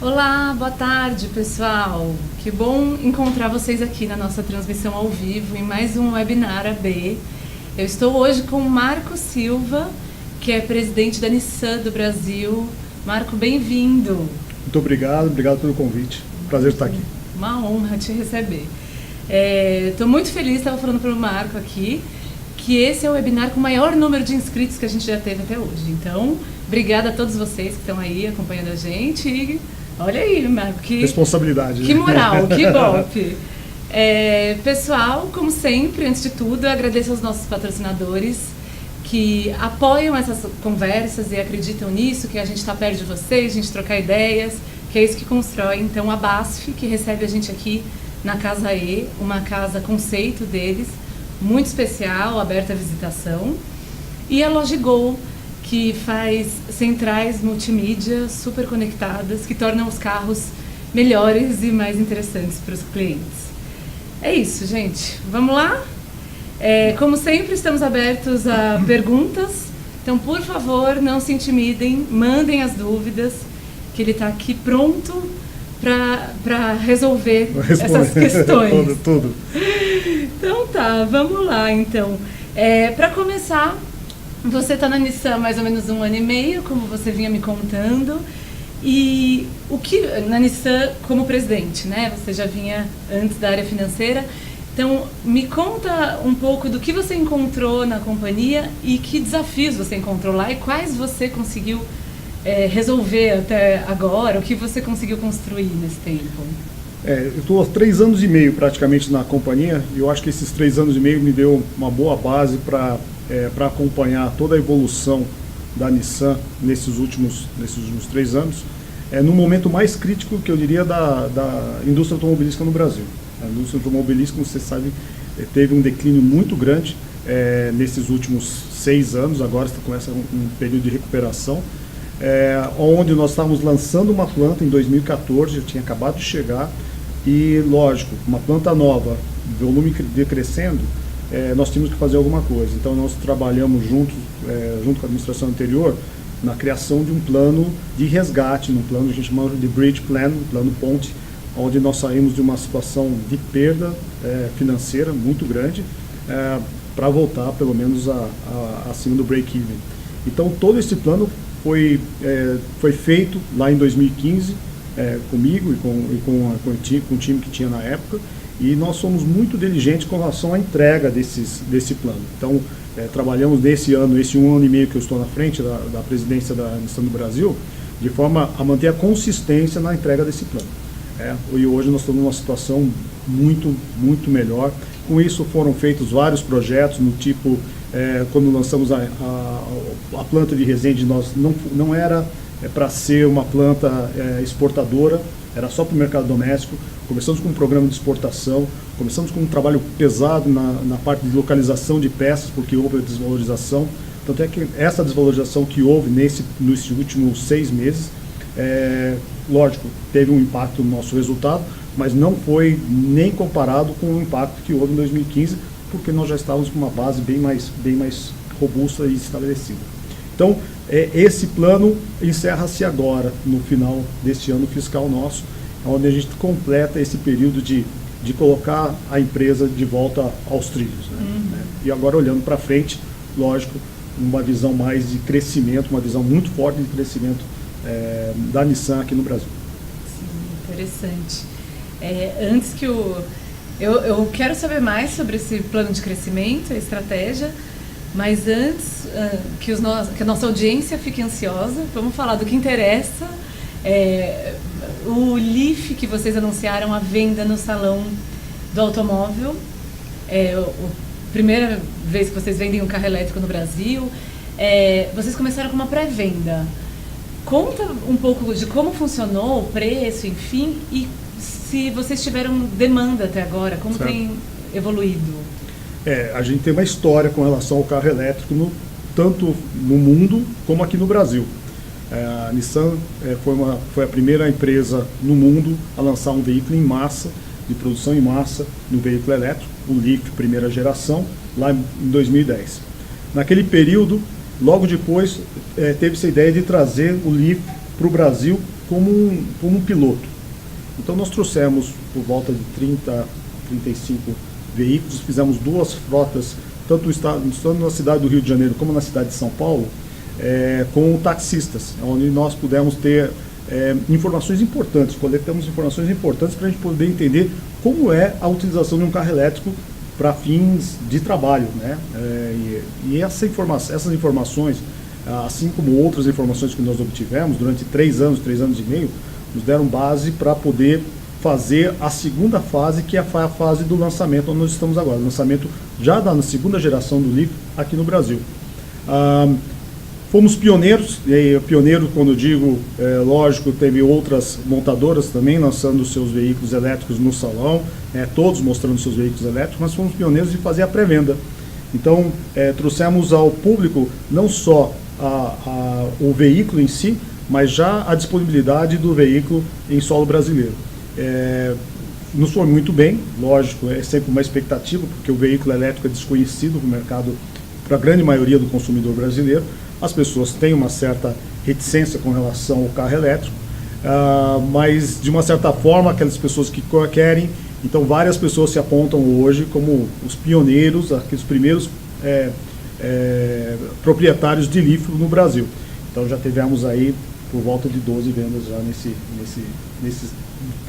Olá, boa tarde, pessoal. Que bom encontrar vocês aqui na nossa transmissão ao vivo em mais um webinar AB. Eu estou hoje com o Marco Silva, que é presidente da Nissan do Brasil. Marco, bem-vindo. Muito obrigado pelo convite. Prazer estar aqui. Uma honra te receber. Estou muito feliz, estava falando para o Marco aqui, que esse é o webinar com o maior número de inscritos que a gente já teve até hoje. Então, obrigada a todos vocês que estão aí acompanhando a gente. E olha aí, Marco, que responsabilidade. Que moral, que golpe. Pessoal, como sempre, antes de tudo, eu agradeço aos nossos patrocinadores que apoiam essas conversas e acreditam nisso, que a gente está perto de vocês, a gente trocar ideias, que é isso que constrói, então, a BASF, que recebe a gente aqui na Casa E, uma casa conceito deles, muito especial, aberta à visitação, e a Logigol, que faz centrais multimídia super conectadas, que tornam os carros melhores e mais interessantes para os clientes. É isso, gente. Vamos lá? Como sempre, estamos abertos a perguntas, então, por favor, não se intimidem, mandem as dúvidas, que ele está aqui pronto para resolver essas questões. Tudo. Então tá, vamos lá então. Para começar, você está na Nissan há mais ou menos 1 ano e meio, como você vinha me contando, e o que na Nissan como presidente, né? Você já vinha antes da área financeira, então me conta um pouco do que você encontrou na companhia e que desafios você encontrou lá e quais você conseguiu resolver até agora, o que você conseguiu construir nesse tempo. Eu estou há 3 anos e meio praticamente na companhia e eu acho que esses 3 anos e meio me deu uma boa base para acompanhar toda a evolução da Nissan nesses últimos 3 anos, no momento mais crítico, que eu diria, da indústria automobilística no Brasil. A indústria automobilística, como você sabe, teve um declínio muito grande nesses últimos 6 anos, agora começa um período de recuperação, onde nós estávamos lançando uma planta em 2014, eu tinha acabado de chegar, e lógico, uma planta nova, volume decrescendo, nós tínhamos que fazer alguma coisa. Então nós trabalhamos junto com a administração anterior na criação de um plano de resgate, num plano que a gente chama de Bridge Plan, um plano ponte, onde nós saímos de uma situação de perda financeira muito grande para voltar pelo menos acima do break-even. Então todo esse plano foi feito lá em 2015 comigo e com o time que tinha na época, e nós somos muito diligentes com relação à entrega desse plano. Então, trabalhamos nesse ano, esse 1 ano e meio que eu estou na frente da presidência da Nissan do Brasil, de forma a manter a consistência na entrega desse plano. E hoje nós estamos numa situação muito, muito melhor. Com isso foram feitos vários projetos, no tipo, quando lançamos a planta de Resende, nós não era para ser uma planta exportadora, era só para o mercado doméstico. Começamos com um programa de exportação, começamos com um trabalho pesado na parte de localização de peças, porque houve a desvalorização. Tanto é que essa desvalorização que houve nesses últimos 6 meses, lógico, teve um impacto no nosso resultado, mas não foi nem comparado com o impacto que houve em 2015, porque nós já estávamos com uma base bem mais robusta e estabelecida. Então, esse plano encerra-se agora, no final deste ano fiscal nosso, onde a gente completa esse período de colocar a empresa de volta aos trilhos. E agora, olhando para frente, lógico, uma visão mais de crescimento, uma visão muito forte de crescimento da Nissan aqui no Brasil. Sim, interessante. Antes que eu quero saber mais sobre esse plano de crescimento, a estratégia, mas antes que a nossa audiência fique ansiosa, vamos falar do que interessa. O Leaf que vocês anunciaram à venda no Salão do Automóvel, a primeira vez que vocês vendem um carro elétrico no Brasil, vocês começaram com uma pré-venda. Conta um pouco de como funcionou o preço, enfim, e se vocês tiveram demanda até agora, como tem evoluído? A gente tem uma história com relação ao carro elétrico, tanto no mundo como aqui no Brasil. A Nissan foi a primeira empresa no mundo a lançar um veículo em massa, de produção em massa, no veículo elétrico, o Leaf primeira geração, lá em 2010. Naquele período, logo depois, teve essa ideia de trazer o Leaf para o Brasil como um piloto. Então nós trouxemos por volta de 30, 35 veículos, fizemos 2 frotas, tanto na cidade do Rio de Janeiro como na cidade de São Paulo, com taxistas, onde nós pudemos ter informações importantes, coletamos informações importantes para a gente poder entender como é a utilização de um carro elétrico para fins de trabalho, né? E essas informações, assim como outras informações que nós obtivemos durante 3 anos e meio, nos deram base para poder fazer a segunda fase, que é a fase do lançamento, onde nós estamos agora, o lançamento já da segunda geração do Leaf aqui no Brasil. Fomos pioneiros, e pioneiro, quando eu digo, lógico, teve outras montadoras também lançando seus veículos elétricos no salão, todos mostrando seus veículos elétricos, mas fomos pioneiros em fazer a pré-venda. Então, trouxemos ao público não só o veículo em si, mas já a disponibilidade do veículo em solo brasileiro. Nos foi muito bem, lógico, é sempre uma expectativa, porque o veículo elétrico é desconhecido no mercado para a grande maioria do consumidor brasileiro. As pessoas têm uma certa reticência com relação ao carro elétrico, mas de uma certa forma, aquelas pessoas que querem, então várias pessoas se apontam hoje como os pioneiros, aqueles primeiros proprietários de Leaf no Brasil. Então já tivemos aí por volta de 12 vendas já nesses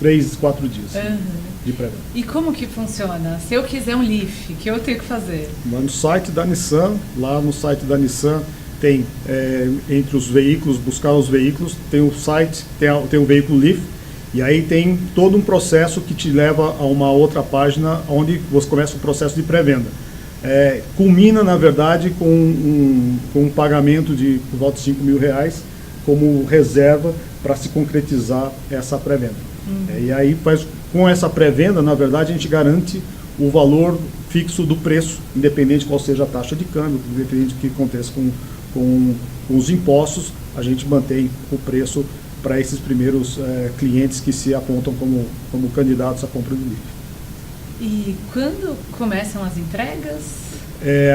3, 4 dias de pré-venda. E como que funciona? Se eu quiser um Leaf, o que eu tenho que fazer? No site da Nissan, lá no site da Nissan tem, entre os veículos, buscar os veículos, tem o site, tem o veículo Leaf, e aí tem todo um processo que te leva a uma outra página onde você começa o processo de pré-venda. Culmina, na verdade, com um pagamento de por volta de R$5.000 como reserva para se concretizar essa pré-venda. E aí, com essa pré-venda, na verdade, a gente garante o valor fixo do preço, independente qual seja a taxa de câmbio, independente do que aconteça com os impostos, a gente mantém o preço para esses primeiros clientes que se apontam como candidatos à compra do Leaf. E quando começam as entregas?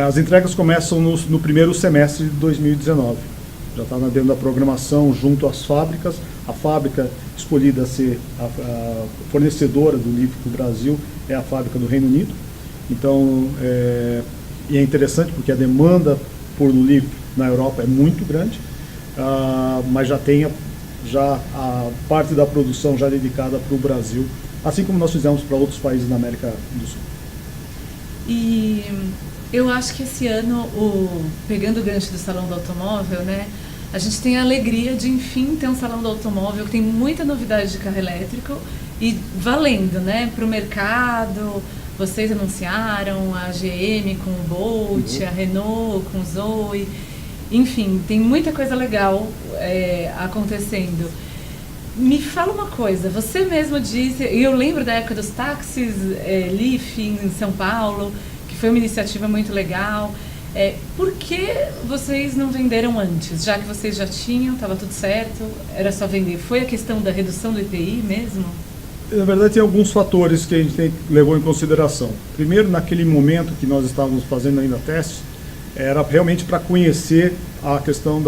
As entregas começam no primeiro semestre de 2019. Já está dentro da programação junto às fábricas. A fábrica escolhida a ser a fornecedora do Leaf para o Brasil é a fábrica do Reino Unido. Então, e é interessante porque a demanda por Leaf na Europa é muito grande, mas já tem a parte da produção já dedicada para o Brasil, assim como nós fizemos para outros países da América do Sul. E eu acho que esse ano, pegando o gancho do Salão do Automóvel, né, a gente tem a alegria de, enfim, ter um Salão do Automóvel que tem muita novidade de carro elétrico e valendo, né, para o mercado. Vocês anunciaram a GM com o Bolt, a Renault com o Zoe, enfim, tem muita coisa legal acontecendo. Me fala uma coisa, você mesmo disse, e eu lembro da época dos táxis Leaf em São Paulo, que foi uma iniciativa muito legal. Por que vocês não venderam antes? Já que vocês já tinham, estava tudo certo, era só vender. Foi a questão da redução do IPI mesmo? Na verdade, tem alguns fatores que a gente levou em consideração. Primeiro, naquele momento que nós estávamos fazendo ainda testes, era realmente para conhecer a questão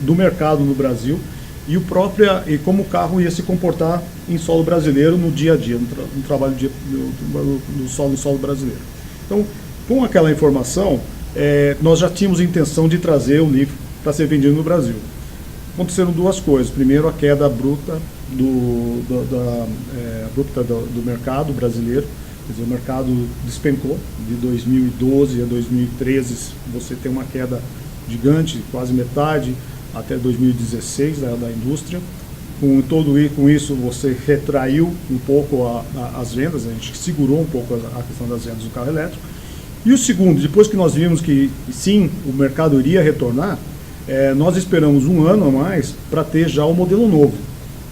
do mercado no Brasil e como o carro ia se comportar em solo brasileiro no dia a dia, no trabalho no solo brasileiro. Então, com aquela informação, nós já tínhamos a intenção de trazer o Leaf para ser vendido no Brasil. Aconteceram duas coisas. Primeiro, a queda bruta do mercado brasileiro. Quer dizer, o mercado despencou. De 2012 a 2013, você tem uma queda gigante, quase metade, até 2016 da indústria. Com isso, você retraiu um pouco as vendas, a gente segurou um pouco a questão das vendas do carro elétrico. E o segundo, depois que nós vimos que sim, o mercado iria retornar, nós esperamos um ano a mais para ter já o modelo novo.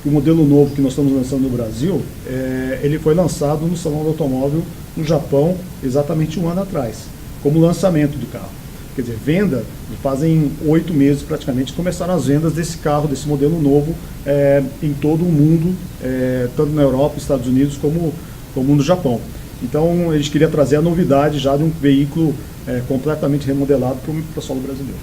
O modelo novo que nós estamos lançando no Brasil, ele foi lançado no Salão do Automóvel no Japão exatamente um ano atrás, como lançamento do carro. Quer dizer, venda, fazem 8 meses praticamente, começaram as vendas desse carro, desse modelo novo, em todo o mundo, tanto na Europa, Estados Unidos, como no Japão. Então, a gente queria trazer a novidade já de um veículo completamente remodelado para o solo brasileiro.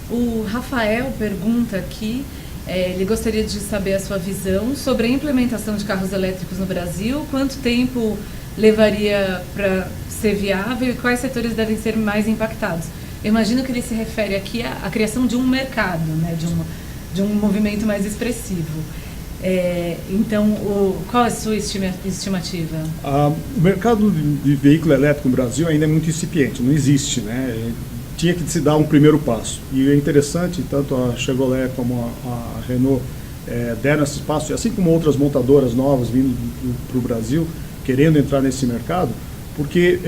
O Rafael pergunta aqui Ele gostaria de saber a sua visão sobre a implementação de carros elétricos no Brasil, quanto tempo levaria para ser viável e quais setores devem ser mais impactados. Eu imagino que ele se refere aqui à criação de um mercado, né, de um movimento mais expressivo. Então, qual é a sua estimativa? O mercado de veículo elétrico no Brasil ainda é muito incipiente, não existe, né? Tinha que se dar um primeiro passo. E é interessante, tanto a Chevrolet como a Renault deram esse passo, assim como outras montadoras novas vindo para o Brasil, querendo entrar nesse mercado, porque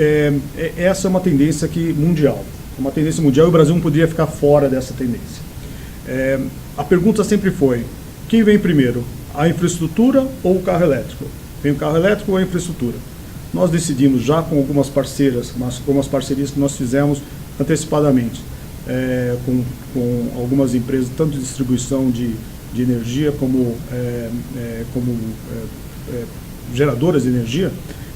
essa é uma tendência mundial. Uma tendência mundial e o Brasil não poderia ficar fora dessa tendência. A pergunta sempre foi, quem vem primeiro? A infraestrutura ou o carro elétrico? Vem o carro elétrico ou a infraestrutura? Nós decidimos já com algumas parceiras, algumas parcerias que nós fizemos antecipadamente, com algumas empresas, tanto de distribuição de energia como geradoras de energia,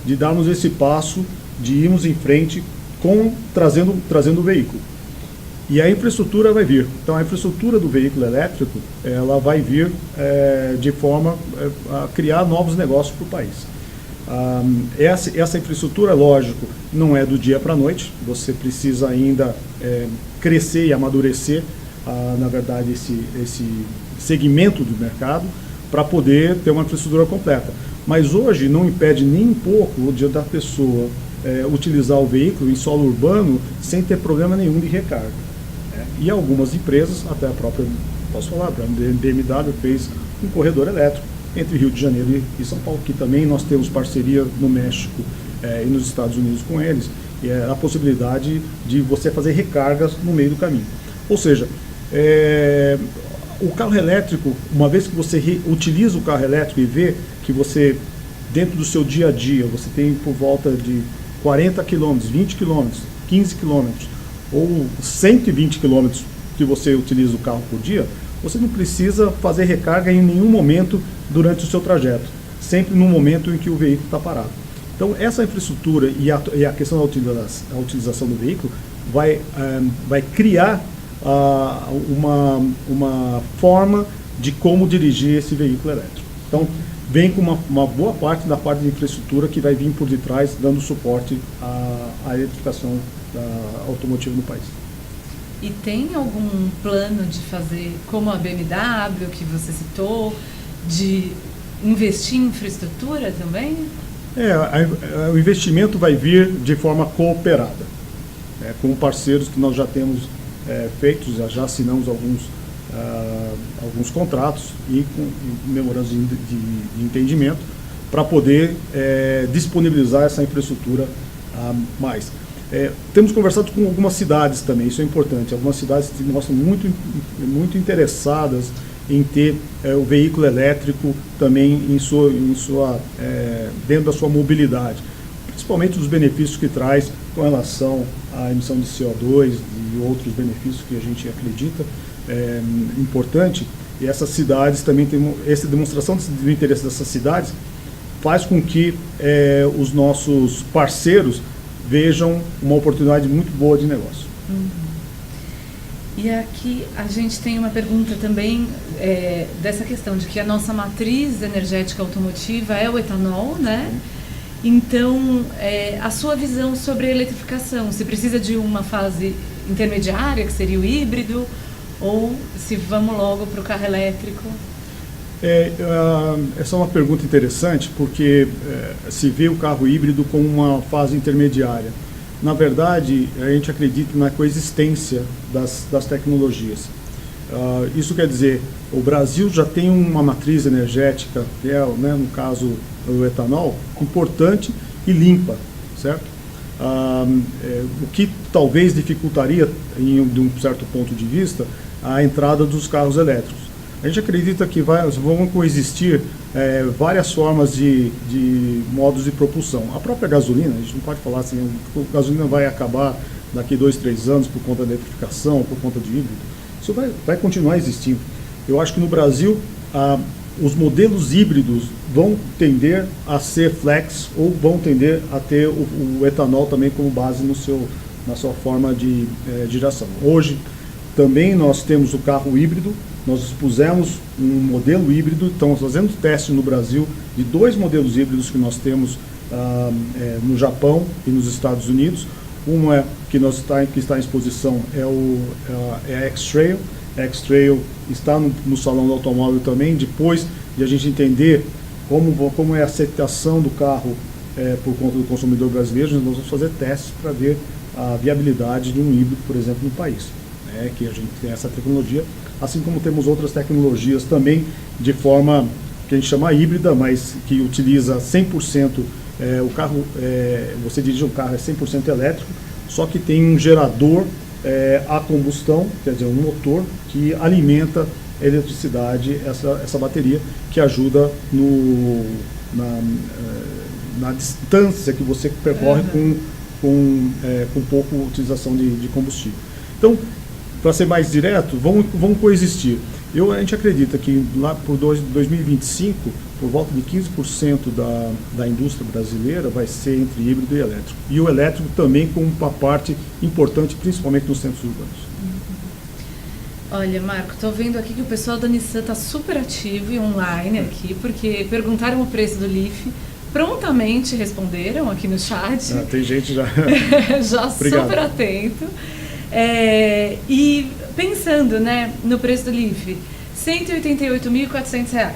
de darmos esse passo, de irmos em frente trazendo o veículo. E a infraestrutura vai vir. Então a infraestrutura do veículo elétrico, ela vai vir de forma a criar novos negócios para o país. Essa infraestrutura, lógico, não é do dia para a noite, você precisa ainda crescer e amadurecer, na verdade, esse segmento do mercado para poder ter uma infraestrutura completa. Mas hoje não impede nem um pouco o dia da pessoa utilizar o veículo em solo urbano sem ter problema nenhum de recarga. E algumas empresas, até a própria, posso falar, a BMW fez um corredor elétrico entre Rio de Janeiro e São Paulo, que também nós temos parceria no México e nos Estados Unidos com eles, e a possibilidade de você fazer recargas no meio do caminho. Ou seja, o carro elétrico, uma vez que você utiliza o carro elétrico e vê que você, dentro do seu dia a dia, você tem por volta de 40 km, 20 km, 15 km ou 120 km que você utiliza o carro por dia, você não precisa fazer recarga em nenhum momento durante o seu trajeto, sempre no momento em que o veículo está parado. Então essa infraestrutura e a questão da utilização do veículo vai criar uma forma de como dirigir esse veículo elétrico. Então vem com uma boa parte da parte de infraestrutura que vai vir por detrás, dando suporte à eletrificação automotiva no país. E tem algum plano de fazer, como a BMW que você citou, de investir em infraestrutura também? O investimento vai vir de forma cooperada, com parceiros que nós já temos feitos, já assinamos alguns contratos e com memorandos de entendimento para poder disponibilizar essa infraestrutura mais. Temos conversado com algumas cidades também, isso é importante. Algumas cidades se mostram muito interessadas em ter o veículo elétrico também dentro da sua mobilidade, principalmente os benefícios que traz com relação à emissão de CO2 e outros benefícios que a gente acredita importante. E essas cidades também têm essa demonstração do interesse dessas cidades, faz com que os nossos parceiros vejam uma oportunidade muito boa de negócio. E aqui a gente tem uma pergunta também dessa questão de que a nossa matriz energética automotiva é o etanol, né? Então, a sua visão sobre a eletrificação, se precisa de uma fase intermediária, que seria o híbrido, ou se vamos logo para o carro elétrico? Essa é uma pergunta interessante, porque se vê o carro híbrido como uma fase intermediária. Na verdade, a gente acredita na coexistência das tecnologias. Isso quer dizer, o Brasil já tem uma matriz energética, que é, no caso, o etanol, importante e limpa, certo? O que talvez dificultaria, de um certo ponto de vista, a entrada dos carros elétricos. A gente acredita que vão coexistir várias formas de modos de propulsão. A própria gasolina, a gente não pode falar assim, a gasolina vai acabar daqui 2, 3 anos por conta da eletrificação, por conta de híbrido. Isso vai continuar existindo. Eu acho que no Brasil, os modelos híbridos vão tender a ser flex ou vão tender a ter o etanol também como base na sua forma de geração. Hoje, Também nós temos o carro híbrido, nós expusemos um modelo híbrido, estamos fazendo teste no Brasil de 2 modelos híbridos que nós temos no Japão e nos Estados Unidos. Um que está em exposição é a X-Trail. A X-Trail está no Salão do Automóvel também. Depois de a gente entender como é a aceitação do carro por conta do consumidor brasileiro, nós vamos fazer testes para ver a viabilidade de um híbrido, por exemplo, no país. Que a gente tem essa tecnologia, assim como temos outras tecnologias também de forma que a gente chama híbrida, mas que utiliza 100%, o carro, você dirige um carro 100% elétrico, só que tem um gerador a combustão, quer dizer, um motor que alimenta a eletricidade, essa bateria, que ajuda na distância que você percorre com pouca utilização de combustível. Então, para ser mais direto, vão coexistir. A gente acredita que lá por 2025, por volta de 15% da indústria brasileira vai ser entre híbrido e elétrico. E o elétrico também com uma parte importante, principalmente nos centros urbanos. Olha, Marco, estou vendo aqui que o pessoal da Nissan está super ativo e online aqui, porque perguntaram o preço do Leaf, prontamente responderam aqui no chat. Tem gente já já super atento. E pensando, né, no preço do Leaf, R$ 188.400.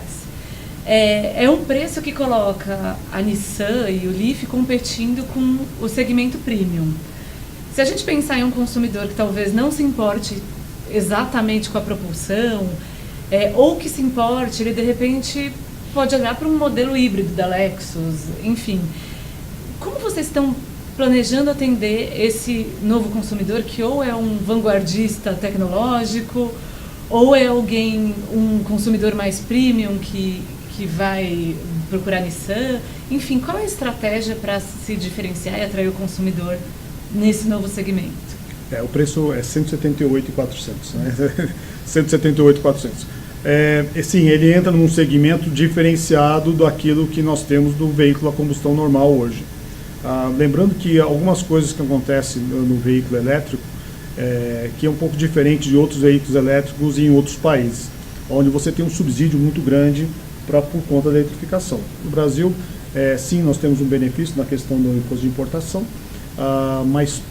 É um preço que coloca a Nissan e o Leaf competindo com o segmento premium. Se a gente pensar em um consumidor que talvez não se importe exatamente com a propulsão, ou que se importe, ele de repente pode olhar para um modelo híbrido da Lexus, enfim. Como vocês estão planejando atender esse novo consumidor que ou é um vanguardista tecnológico, ou é um consumidor mais premium que vai procurar Nissan? Enfim, qual é a estratégia para se diferenciar e atrair o consumidor nesse novo segmento? O preço é R$ 178.400, né? 178.400. Sim, ele entra num segmento diferenciado daquilo que nós temos do veículo a combustão normal hoje. Lembrando que algumas coisas que acontecem no veículo elétrico, que é um pouco diferente de outros veículos elétricos em outros países, onde você tem um subsídio muito grande por conta da eletrificação. No Brasil, sim, nós temos um benefício na questão do imposto de importação, mas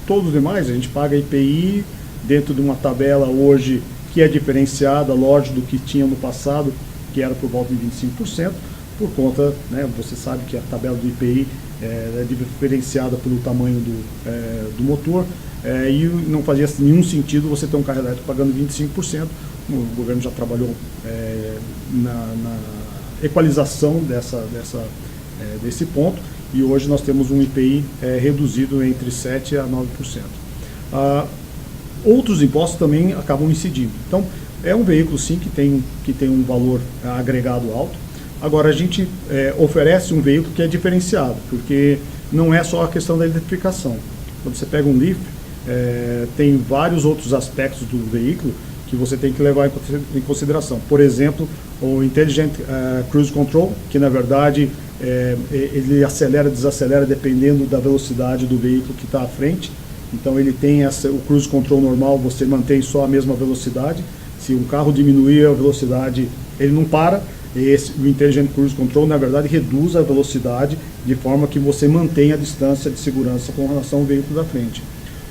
todos os demais, a gente paga IPI dentro de uma tabela hoje que é diferenciada, lógico, do que tinha no passado, que era por volta de 25%, por conta, né, você sabe que a tabela do IPI é diferenciada pelo tamanho do motor, e não fazia nenhum sentido você ter um carro elétrico pagando 25%. O governo já trabalhou na equalização desse ponto, e hoje nós temos um IPI reduzido entre 7% a 9%. Outros impostos também acabam incidindo. Então, é um veículo sim que tem um valor agregado alto. Agora, a gente oferece um veículo que é diferenciado, porque não é só a questão da eletrificação. Quando você pega um Leaf, tem vários outros aspectos do veículo que você tem que levar em consideração. Por exemplo, o Intelligent Cruise Control, que na verdade ele acelera e desacelera dependendo da velocidade do veículo que está à frente. Então ele tem o Cruise Control normal, você mantém só a mesma velocidade. Se um carro diminuir a velocidade, ele não para. O Intelligent Cruise Control, na verdade, reduz a velocidade de forma que você mantenha a distância de segurança com relação ao veículo da frente.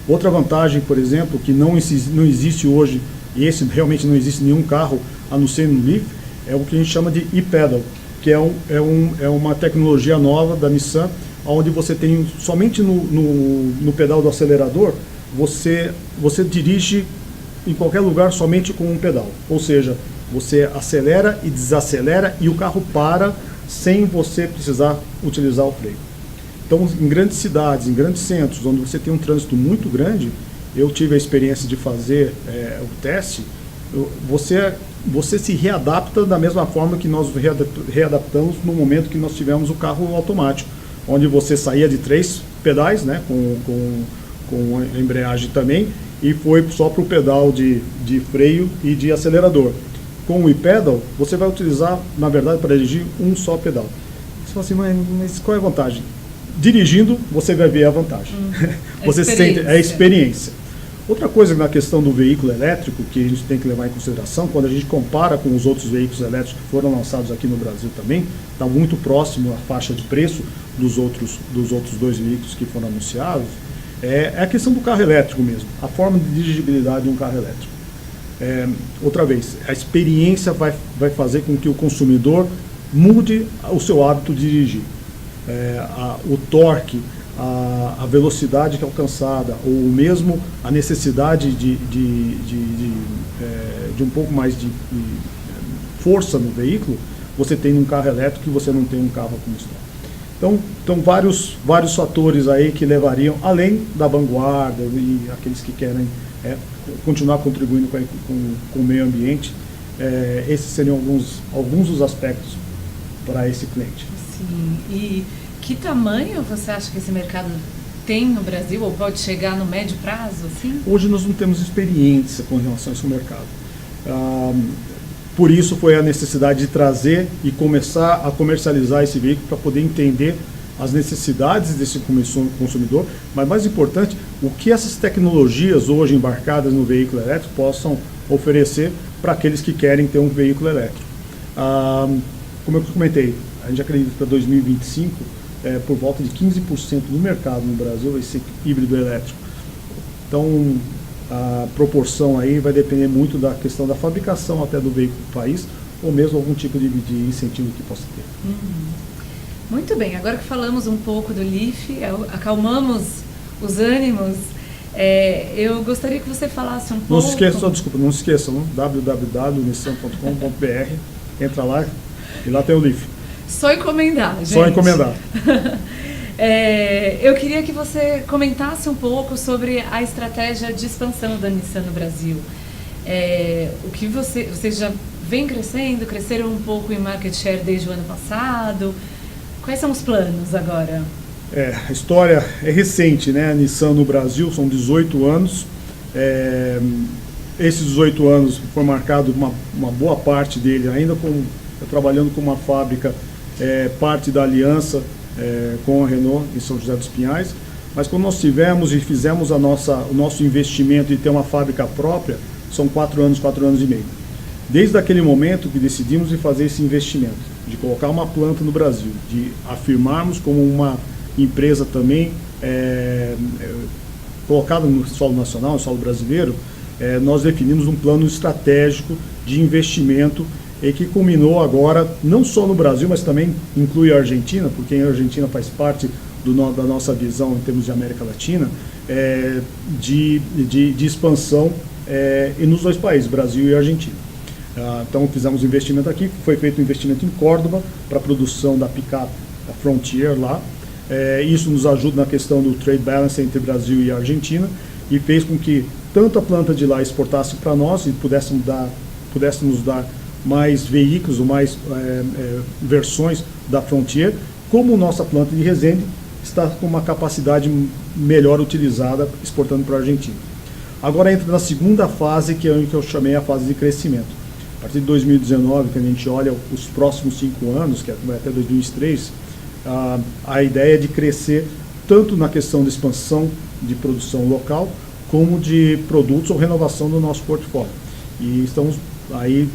Outra vantagem, por exemplo, que não existe hoje, e esse realmente não existe nenhum carro, a não ser no Leaf, é o que a gente chama de e-pedal, que é uma tecnologia nova da Nissan, onde você tem somente no pedal do acelerador, você dirige em qualquer lugar somente com um pedal. Ou seja, você acelera e desacelera e o carro para sem você precisar utilizar o freio. Então, em grandes cidades, em grandes centros, onde você tem um trânsito muito grande, eu tive a experiência de fazer o teste, você se readapta da mesma forma que nós readaptamos no momento que nós tivemos o carro automático, onde você saía de 3 pedais, né, com a embreagem também, e foi só para o pedal de freio e de acelerador. Com o e-pedal, você vai utilizar, na verdade, para dirigir um só pedal. Você fala assim, mas qual é a vantagem? Dirigindo, você vai ver a vantagem. Você sente a experiência. Outra coisa na questão do veículo elétrico que a gente tem que levar em consideração, quando a gente compara com os outros veículos elétricos que foram lançados aqui no Brasil também, está muito próximo a faixa de preço dos outros dois veículos que foram anunciados, é a questão do carro elétrico mesmo, a forma de dirigibilidade de um carro elétrico. Outra vez, a experiência vai fazer com que o consumidor mude o seu hábito de dirigir. O torque, a velocidade que é alcançada, ou mesmo a necessidade de um pouco mais de força no veículo, você tem num carro elétrico que você não tem um carro a combustão. Então vários fatores aí que levariam, além da vanguarda e aqueles que querem continuar contribuindo com o meio ambiente, esses seriam alguns dos aspectos para esse cliente. Sim, e que tamanho você acha que esse mercado tem no Brasil, ou pode chegar no médio prazo? Assim? Hoje nós não temos experiência com relação a esse mercado. Por isso foi a necessidade de trazer e começar a comercializar esse veículo para poder entender as necessidades desse consumidor, mas mais importante, o que essas tecnologias hoje embarcadas no veículo elétrico possam oferecer para aqueles que querem ter um veículo elétrico. Como eu comentei, a gente acredita que para 2025, por volta de 15% do mercado no Brasil vai ser híbrido elétrico. Então, a proporção aí vai depender muito da questão da fabricação até do veículo do país, ou mesmo algum tipo de incentivo que possa ter. Muito bem, agora que falamos um pouco do Leaf, acalmamos os ânimos, eu gostaria que você falasse um pouco... Não se esqueçam, www.nissan.com.br, entra lá e lá tem o Leaf. Só encomendar, gente. Só encomendar. Eu queria que você comentasse um pouco sobre a estratégia de expansão da Nissan no Brasil. O que vocês já vem cresceram um pouco em market share desde o ano passado. Quais são os planos agora? A história é recente, né? A Nissan no Brasil são 18 anos. Esses 18 anos foi marcado uma boa parte dele ainda trabalhando com uma fábrica, parte da aliança com a Renault em São José dos Pinhais, mas quando nós tivemos e fizemos o nosso investimento de ter uma fábrica própria, são 4 anos e meio. Desde aquele momento que decidimos de fazer esse investimento, de colocar uma planta no Brasil, de afirmarmos como uma empresa também colocada no solo nacional, no solo brasileiro, nós definimos um plano estratégico de investimento que culminou agora, não só no Brasil, mas também inclui a Argentina, porque a Argentina faz parte da nossa visão em termos de América Latina, de expansão e nos dois países, Brasil e Argentina. Então fizemos investimento aqui, foi feito um investimento em Córdoba para a produção da picape, da Frontier lá. Isso nos ajuda na questão do trade balance entre Brasil e Argentina e fez com que tanto a planta de lá exportasse para nós e pudéssemos dar mais veículos ou mais versões da Frontier, como nossa planta de Resende está com uma capacidade melhor utilizada exportando para a Argentina. Agora entra na segunda fase, que eu chamei a fase de crescimento. A partir de 2019, que a gente olha os próximos 5 anos, que vai até 2023, a ideia é de crescer tanto na questão de expansão de produção local, como de produtos ou renovação do nosso portfólio. E estamos aí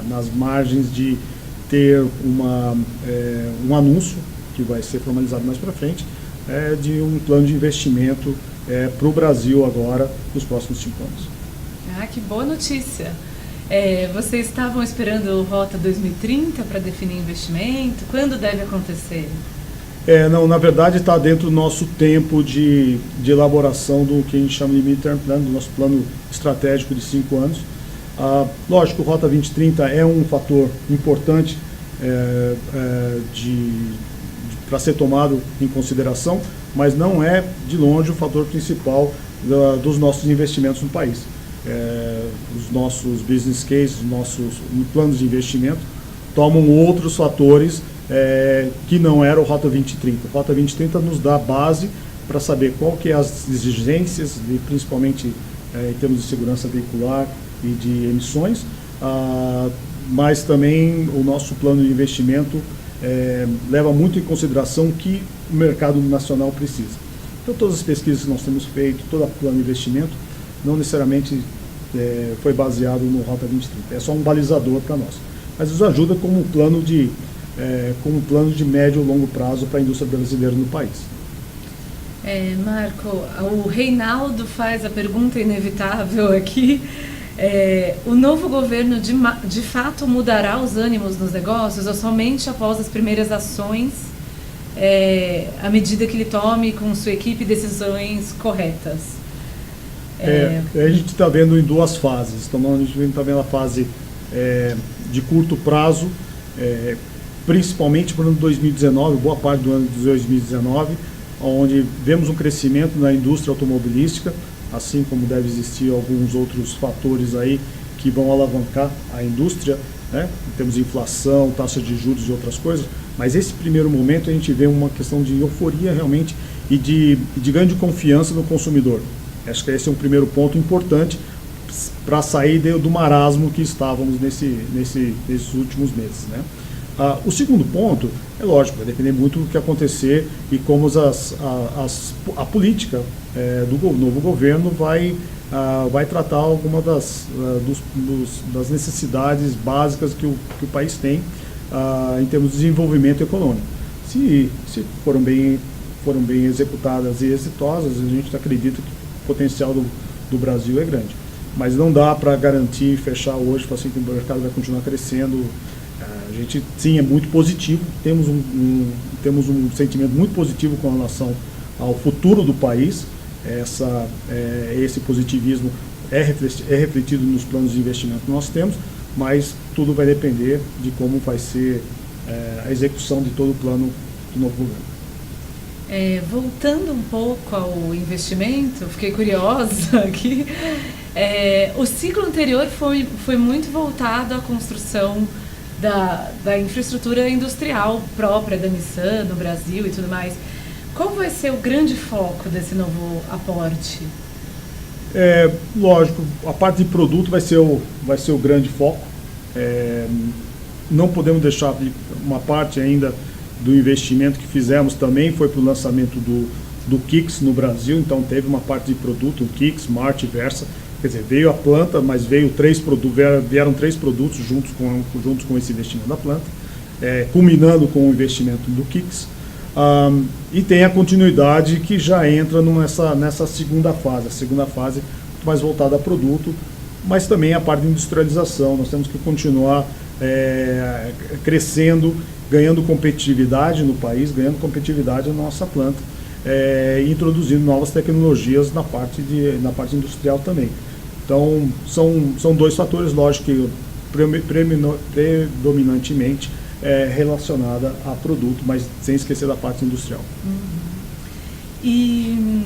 nas margens de ter um anúncio, que vai ser formalizado mais para frente, de um plano de investimento para o Brasil agora, nos próximos 5 anos. Que boa notícia! Vocês estavam esperando o Rota 2030 para definir investimento? Quando deve acontecer? Não, na verdade está dentro do nosso tempo de elaboração do que a gente chama de midterm plan, do nosso plano estratégico de 5 anos. Lógico, o Rota 2030 é um fator importante para ser tomado em consideração, mas não é de longe o fator principal dos nossos investimentos no país. Os nossos business cases, os nossos planos de investimento tomam outros fatores que não era o Rota 2030. O Rota 2030 nos dá a base para saber qual que é as exigências, principalmente em termos de segurança veicular e de emissões, mas também o nosso plano de investimento leva muito em consideração o que o mercado nacional precisa. Então, todas as pesquisas que nós temos feito, todo o plano de investimento, não necessariamente foi baseado no Rota 2030. É só um balizador para nós. Mas nos ajuda como um plano de médio e longo prazo para a indústria brasileira no país. Marco, o Reinaldo faz a pergunta inevitável aqui. O novo governo de fato mudará os ânimos nos negócios ou somente após as primeiras ações, à medida que ele tome com sua equipe decisões corretas? A gente está vendo em duas fases. Então, a gente está vendo a fase de curto prazo, principalmente para o ano de 2019, boa parte do ano de 2019, onde vemos um crescimento na indústria automobilística, assim como deve existir alguns outros fatores aí que vão alavancar a indústria, né, em termos de inflação, taxa de juros e outras coisas. Mas esse primeiro momento a gente vê uma questão de euforia realmente e de ganho de confiança no consumidor. Acho que esse é um primeiro ponto importante para sair do marasmo que estávamos nesses últimos meses, né? O segundo ponto, é lógico, vai depender muito do que acontecer e como a política do novo governo vai tratar alguma das necessidades básicas que o país tem em termos de desenvolvimento econômico. Se foram bem executadas e exitosas, a gente acredita que o potencial do Brasil é grande. Mas não dá para garantir, fechar hoje, falar assim, que o mercado vai continuar crescendo. A gente, sim, é muito positivo, temos um sentimento muito positivo com relação ao futuro do país. Esse positivismo é refletido nos planos de investimento que nós temos, mas tudo vai depender de como vai ser a execução de todo o plano do novo governo. Voltando um pouco ao investimento, fiquei curiosa aqui. O ciclo anterior foi muito voltado à construção da infraestrutura industrial própria da Nissan no Brasil e tudo mais. Qual vai ser o grande foco desse novo aporte? Lógico, a parte de produto vai ser o grande foco. Não podemos deixar uma parte ainda do investimento que fizemos também foi para o lançamento do Kicks no Brasil, então teve uma parte de produto, o Kicks, Marte e Versa. Quer dizer, veio a planta, mas vieram 3 produtos juntos com esse investimento da planta, culminando com o investimento do Kicks. E tem a continuidade que já entra nessa segunda fase. A segunda fase mais voltada a produto, mas também a parte de industrialização. Nós temos que continuar crescendo, ganhando competitividade no país, ganhando competitividade na nossa planta, introduzindo novas tecnologias na parte industrial também. Então, são 2 fatores, lógico que predominantemente relacionada a produto, mas sem esquecer da parte industrial. E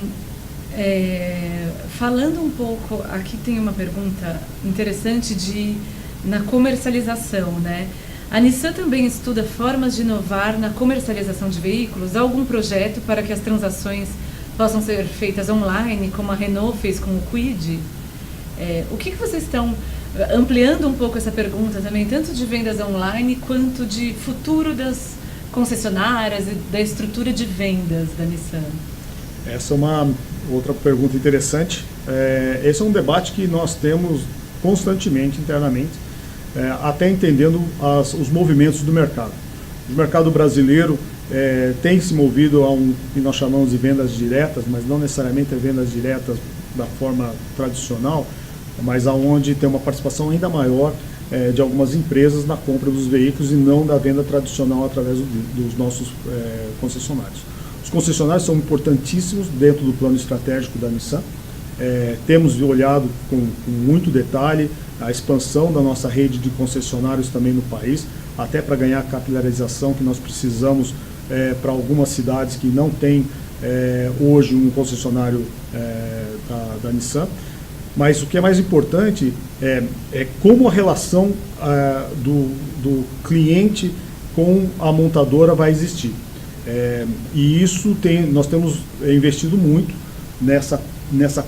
falando um pouco, aqui tem uma pergunta interessante na comercialização, né? A Nissan também estuda formas de inovar na comercialização de veículos. Há algum projeto para que as transações possam ser feitas online, como a Renault fez com o Kwid? O que vocês estão ampliando um pouco essa pergunta também, tanto de vendas online quanto de futuro das concessionárias e da estrutura de vendas da Nissan? Essa é uma outra pergunta interessante. Esse é um debate que nós temos constantemente internamente, até entendendo os movimentos do mercado. O mercado brasileiro tem se movido a que nós chamamos de vendas diretas, mas não necessariamente vendas diretas da forma tradicional, mas aonde tem uma participação ainda maior de algumas empresas na compra dos veículos e não da venda tradicional através dos nossos concessionários. Os concessionários são importantíssimos dentro do plano estratégico da Nissan. Temos olhado com muito detalhe a expansão da nossa rede de concessionários também no país, até para ganhar a capilarização que nós precisamos para algumas cidades que não têm hoje um concessionário da Nissan. Mas o que é mais importante é como a relação do cliente com a montadora vai existir. E isso nós temos investido muito nessa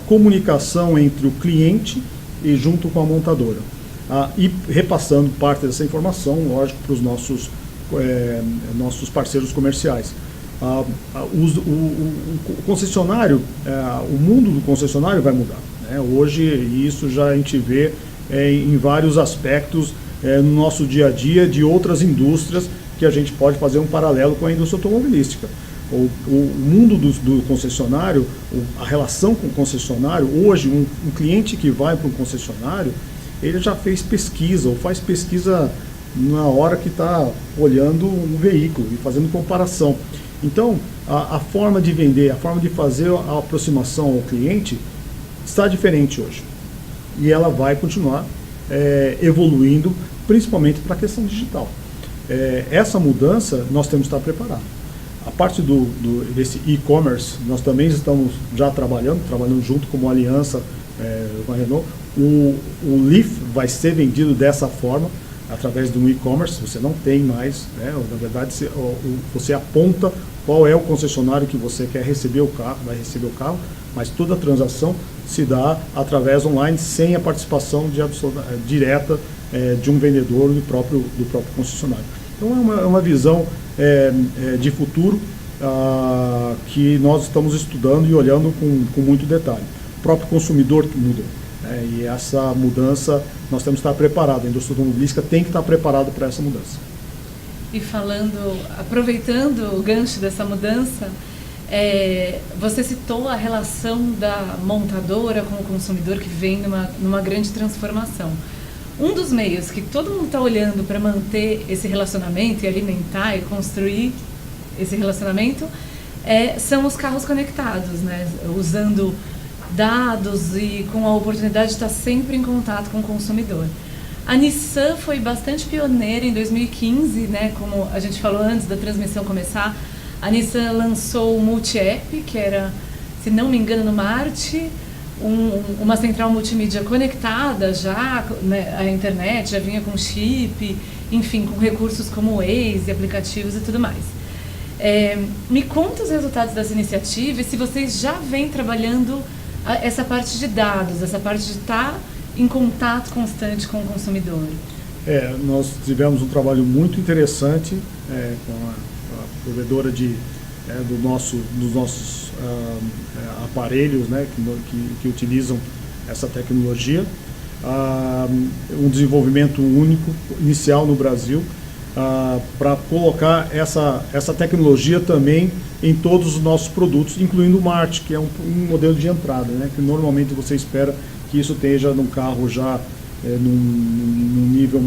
comunicação entre o cliente e junto com a montadora. E repassando parte dessa informação, lógico, para os nossos parceiros comerciais. O concessionário, o mundo do concessionário vai mudar, né? Hoje, isso já a gente vê em vários aspectos no nosso dia a dia de outras indústrias que a gente pode fazer um paralelo com a indústria automobilística. O mundo do concessionário, a relação com o concessionário, hoje um cliente que vai para um concessionário, ele já fez pesquisa ou faz pesquisa na hora que está olhando o veículo e fazendo comparação. Então, a forma de vender, a forma de fazer a aproximação ao cliente está diferente hoje. E ela vai continuar evoluindo, principalmente para a questão digital. Essa mudança nós temos que estar preparados. A parte desse e-commerce, nós também estamos já trabalhando junto como aliança com a Renault. O Leaf vai ser vendido dessa forma, através de um e-commerce. Você não tem mais, né? Na verdade, você aponta qual é o concessionário que você quer receber o carro, vai receber o carro, mas toda a transação se dá através online, sem a participação direta de um vendedor do próprio concessionário. Então é uma visão de futuro que nós estamos estudando e olhando com muito detalhe. O próprio consumidor que muda. E essa mudança nós temos que estar preparados. A indústria automobilística tem que estar preparada para essa mudança. E aproveitando o gancho dessa mudança, você citou a relação da montadora com o consumidor que vem numa grande transformação. Um dos meios que todo mundo está olhando para manter esse relacionamento e alimentar e construir esse relacionamento são os carros conectados, né? Usando dados e com a oportunidade de estar sempre em contato com o consumidor. A Nissan foi bastante pioneira em 2015, né? Como a gente falou antes da transmissão começar, a Nissan lançou o Multi-App, que era, se não me engano, no Marte, uma central multimídia conectada já, né, à internet, já vinha com chip, enfim, com recursos como Waze, aplicativos e tudo mais. Me conta os resultados dessa iniciativa e se vocês já vêm trabalhando essa parte de dados, essa parte de estar em contato constante com o consumidor. Nós tivemos um trabalho muito interessante com a provedora dos nossos aparelhos, né, que utilizam essa tecnologia. Um desenvolvimento único, inicial no Brasil, para colocar essa tecnologia também em todos os nossos produtos, incluindo o Marte, que é um modelo de entrada, né, que normalmente você espera que isso esteja num carro já num nível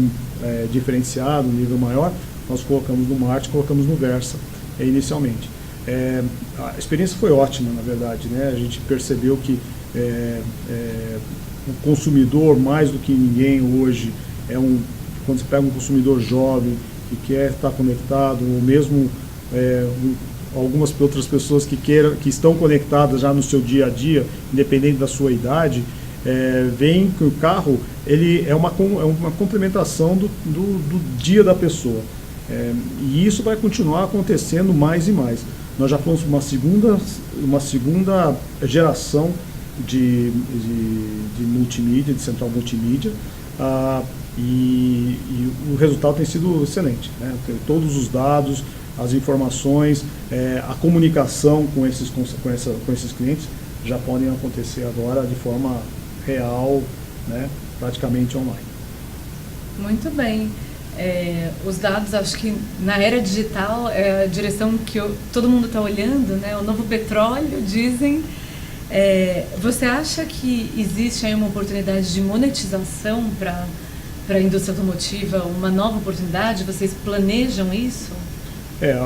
diferenciado, um nível maior. Nós colocamos no Marte, colocamos no Versa inicialmente. A experiência foi ótima, na verdade, né? A gente percebeu que o consumidor, mais do que ninguém hoje, quando você pega um consumidor jovem que quer estar conectado, ou mesmo algumas outras pessoas que estão conectadas já no seu dia a dia, independente da sua idade, veem que o carro ele é uma complementação do dia da pessoa. E isso vai continuar acontecendo mais e mais. Nós já fomos uma segunda geração de multimídia, de central multimídia, e o resultado tem sido excelente, né? Todos os dados, as informações, a comunicação com esses clientes já podem acontecer agora de forma real, né? Praticamente online. Muito bem. Os dados, acho que na era digital é a direção que todo mundo está olhando, né? O novo petróleo, dizem. Você acha que existe aí uma oportunidade de monetização para a indústria automotiva, uma nova oportunidade? Vocês planejam isso?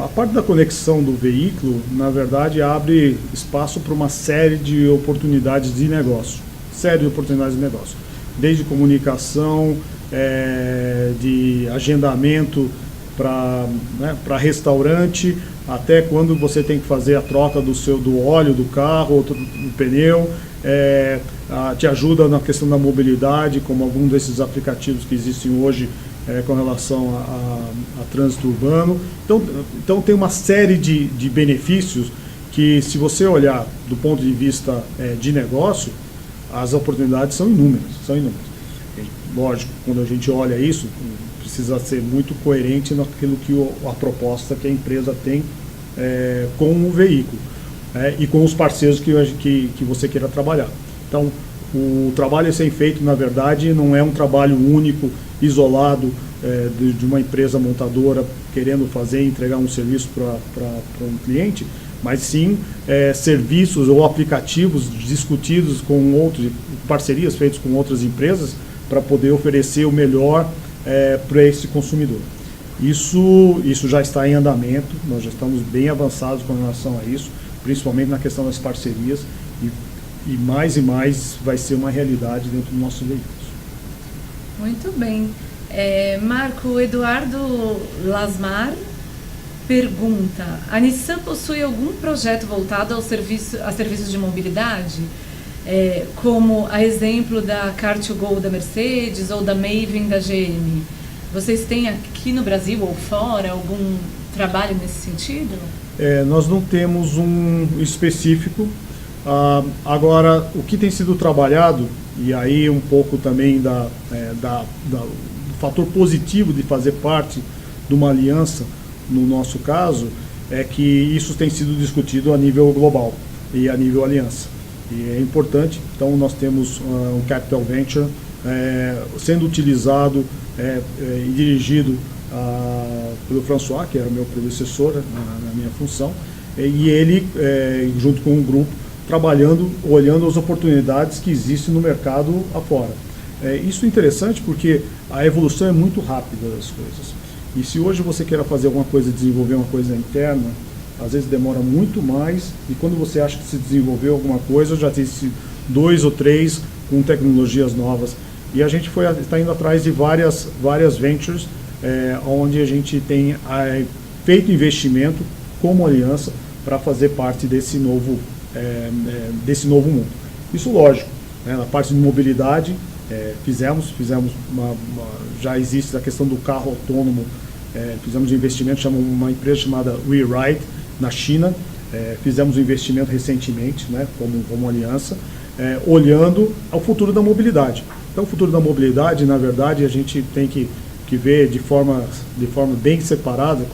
A parte da conexão do veículo, na verdade, abre espaço para uma série de oportunidades de negócio. Desde comunicação, de agendamento para restaurante, até quando você tem que fazer a troca do óleo do carro, do pneu, te ajuda na questão da mobilidade, como algum desses aplicativos que existem hoje com relação a trânsito urbano. Então tem uma série de benefícios que, se você olhar do ponto de vista de negócio, as oportunidades são inúmeras. Lógico, quando a gente olha isso, precisa ser muito coerente naquilo que a proposta que a empresa tem com o veículo e com os parceiros que você queira trabalhar. Então, o trabalho a ser feito, na verdade, não é um trabalho único, isolado, de uma empresa montadora querendo fazer e entregar um serviço para um cliente, mas sim serviços ou aplicativos discutidos com outros, parcerias feitas com outras empresas para poder oferecer o melhor para esse consumidor. Isso já está em andamento, nós já estamos bem avançados com relação a isso, principalmente na questão das parcerias, e mais vai ser uma realidade dentro dos nossos veículos. Muito bem. Marco Eduardo Lasmar pergunta: a Nissan possui algum projeto voltado a serviços de mobilidade? Como a exemplo da Car2Go da Mercedes ou da Maven da GM. Vocês têm aqui no Brasil ou fora algum trabalho nesse sentido? Nós não temos um específico. Agora, o que tem sido trabalhado, e aí um pouco também do fator positivo de fazer parte de uma aliança, no nosso caso, é que isso tem sido discutido a nível global e a nível aliança. E é importante, então nós temos um Capital Venture sendo utilizado e dirigido pelo François, que era o meu predecessor na minha função, e ele, junto com um grupo, trabalhando, olhando as oportunidades que existem no mercado afora. Isso é interessante porque a evolução é muito rápida das coisas. E se hoje você quer fazer alguma coisa, desenvolver uma coisa interna, às vezes demora muito mais, e quando você acha que se desenvolveu alguma coisa, já tem 2 ou 3 com tecnologias novas. E a gente está indo atrás de várias ventures, onde a gente tem feito investimento como aliança para fazer parte desse novo mundo. Isso lógico, na parte de mobilidade, já existe a questão do carro autônomo, fizemos um investimento, chamamos uma empresa chamada WeRide, na China, fizemos um investimento recentemente, como aliança, olhando ao futuro da mobilidade. Então, o futuro da mobilidade, na verdade, a gente tem que ver de forma bem separada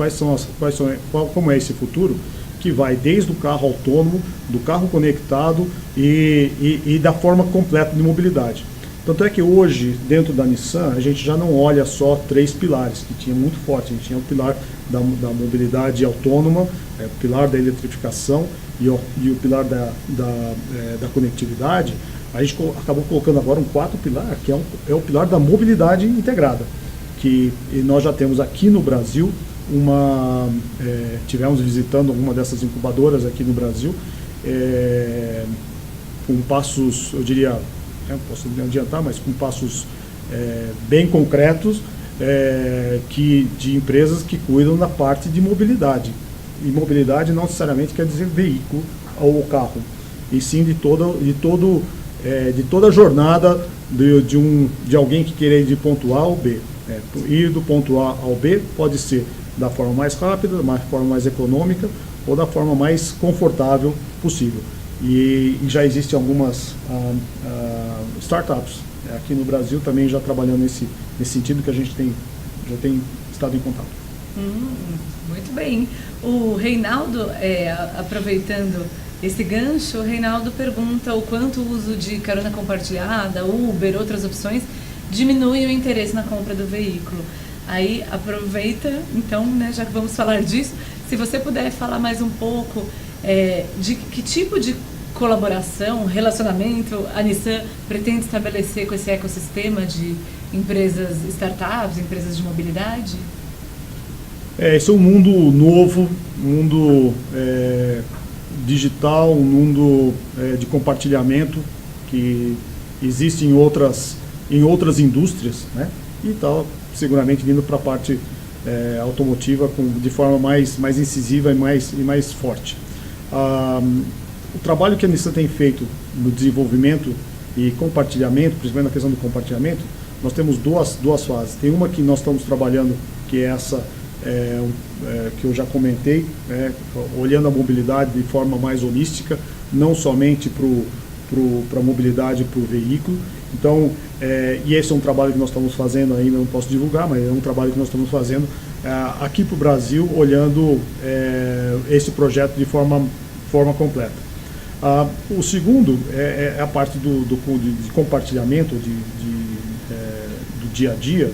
como é esse futuro, que vai desde o carro autônomo, do carro conectado e da forma completa de mobilidade. Tanto é que hoje, dentro da Nissan, a gente já não olha só 3 pilares, que tinha muito forte. A gente tinha o pilar da mobilidade autônoma, o pilar da eletrificação e o pilar da conectividade. A gente acabou colocando agora um 4º pilar, que é o pilar da mobilidade integrada, que nós já temos aqui no Brasil. Tivemos visitando alguma dessas incubadoras aqui no Brasil, com passos, eu diria, não posso adiantar, mas com passos bem concretos, de empresas que cuidam da parte de mobilidade. E mobilidade não necessariamente quer dizer veículo ou carro, e sim de toda a jornada de alguém que queira ir de ponto A ao B. Ir do ponto A ao B pode ser da forma mais rápida, da forma mais econômica ou da forma mais confortável possível. E já existem algumas startups aqui no Brasil também já trabalhando nesse sentido, que a gente já tem estado em contato. Muito bem. O Reinaldo, aproveitando esse gancho, o Reinaldo pergunta o quanto o uso de carona compartilhada, Uber, outras opções, diminui o interesse na compra do veículo. Aí aproveita, então, já que vamos falar disso, se você puder falar mais um pouco de que tipo de colaboração, relacionamento a Nissan pretende estabelecer com esse ecossistema de empresas, startups, empresas de mobilidade? Esse é um mundo novo, um mundo digital, um mundo de compartilhamento que existe em outras indústrias, e está seguramente vindo para a parte automotiva de forma mais incisiva e mais forte. O trabalho que a Nissan tem feito no desenvolvimento e compartilhamento, principalmente na questão do compartilhamento, nós temos duas fases. Tem uma que nós estamos trabalhando, que é essa que eu já comentei, olhando a mobilidade de forma mais holística, não somente para a mobilidade, para o veículo. Então, e esse é um trabalho que nós estamos fazendo, ainda não posso divulgar, mas é um trabalho que nós estamos fazendo aqui para o Brasil, olhando esse projeto de forma completa. O segundo é a parte de compartilhamento do dia a dia,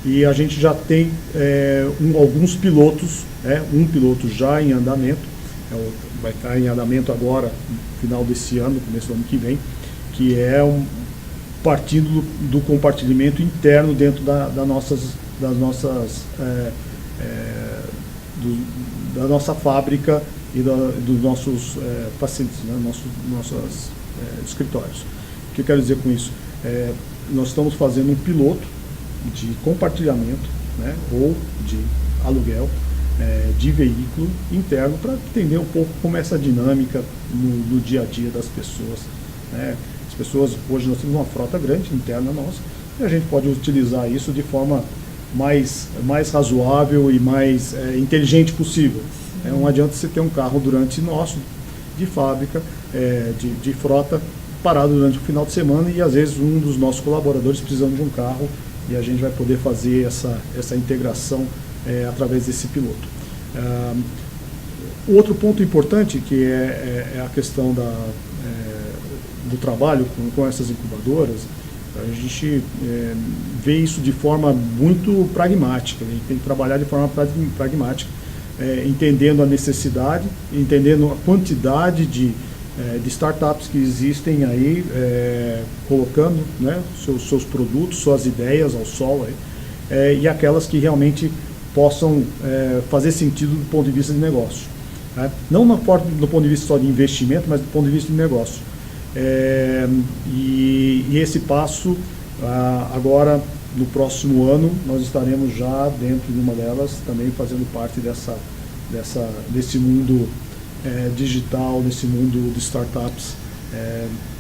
e a gente já tem alguns pilotos, um piloto já em andamento, vai estar em andamento agora, no final desse ano, começo do ano que vem, que é partindo do compartilhamento interno dentro da nossa fábrica e dos nossos pacientes, né, nossos escritórios. O que eu quero dizer com isso? Nós estamos fazendo um piloto de compartilhamento, né, ou de aluguel de veículo interno, para entender um pouco como é essa dinâmica no dia a dia das pessoas, né? As pessoas, hoje nós temos uma frota grande interna nossa, e a gente pode utilizar isso de forma mais razoável e mais inteligente possível. Não adianta você ter um carro nosso, de fábrica, de frota, parado durante o final de semana, e às vezes um dos nossos colaboradores precisando de um carro, e a gente vai poder fazer essa integração através desse piloto. Outro ponto importante, que é a questão do trabalho com essas incubadoras, a gente vê isso de forma muito pragmática. A gente tem que trabalhar de forma pragmática, entendendo a necessidade, entendendo a quantidade de startups que existem aí, colocando, né, seus produtos, suas ideias ao sol, e aquelas que realmente possam fazer sentido do ponto de vista de negócio. Não do ponto de vista só de investimento, mas do ponto de vista de negócio. E esse passo, agora, no próximo ano, nós estaremos já dentro de uma delas, também fazendo parte desse mundo digital, desse mundo de startups,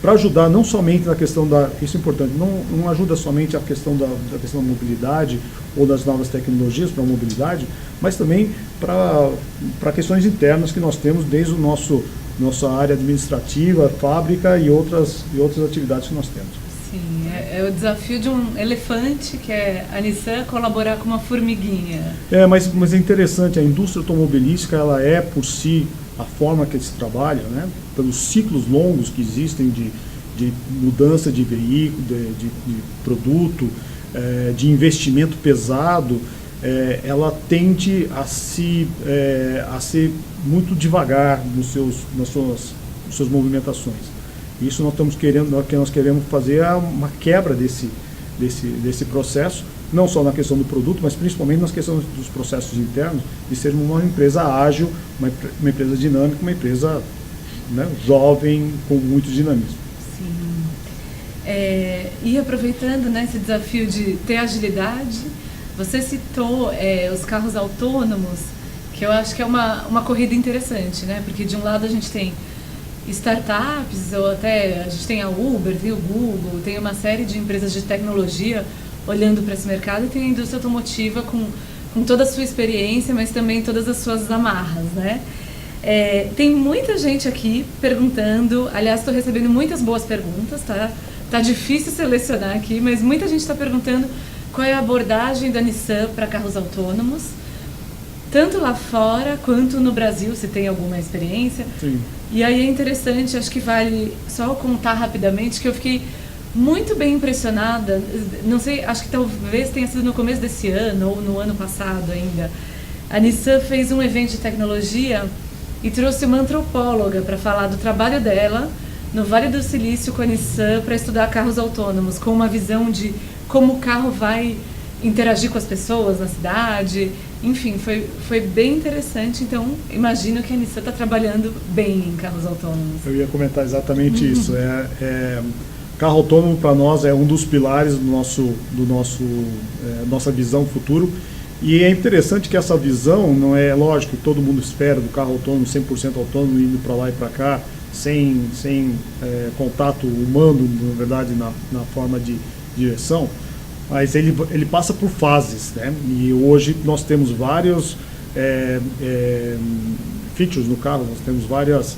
para ajudar não somente na questão isso é importante, não ajuda somente a questão da questão da mobilidade ou das novas tecnologias para a mobilidade, mas também para questões internas que nós temos desde nossa área administrativa, fábrica e outras atividades que nós temos. Sim, é o desafio de um elefante, que é a Nissan, colaborar com uma formiguinha. Mas é interessante, a indústria automobilística, ela é por si, a forma que se trabalha, né, pelos ciclos longos que existem de mudança de veículo, de produto, de investimento pesado, ela tende a ser muito devagar nas suas movimentações. Isso nós queremos fazer uma quebra desse processo, não só na questão do produto, mas principalmente nas questões dos processos internos, de ser uma empresa ágil, uma empresa dinâmica, uma empresa, né, jovem, com muito dinamismo. Sim. E aproveitando, né, esse desafio de ter agilidade, você citou os carros autônomos, que eu acho que é uma corrida interessante, né? Porque de um lado a gente tem startups, ou até a gente tem a Uber, tem o Google, tem uma série de empresas de tecnologia olhando para esse mercado, e tem a indústria automotiva com toda a sua experiência, mas também todas as suas amarras, né? Tem muita gente aqui perguntando, aliás, estou recebendo muitas boas perguntas, tá? Tá difícil selecionar aqui, mas muita gente está perguntando qual é a abordagem da Nissan para carros autônomos, tanto lá fora quanto no Brasil, se tem alguma experiência. Sim. E aí é interessante, acho que vale só contar rapidamente, que eu fiquei muito bem impressionada, não sei, acho que talvez tenha sido no começo desse ano ou no ano passado ainda. A Nissan fez um evento de tecnologia e trouxe uma antropóloga para falar do trabalho dela no Vale do Silício com a Nissan para estudar carros autônomos, com uma visão de como o carro vai interagir com as pessoas na cidade. Enfim, foi bem interessante. Então, imagino que a Nissan está trabalhando bem em carros autônomos. Eu ia comentar exatamente isso. Carro autônomo, para nós, é um dos pilares do nossa visão futuro. E é interessante que essa visão, não é lógico que todo mundo espera do carro autônomo, 100% autônomo, indo para lá e para cá, sem contato humano, na verdade, na forma de direção, mas ele passa por fases, né? E hoje nós temos vários features no carro, nós temos várias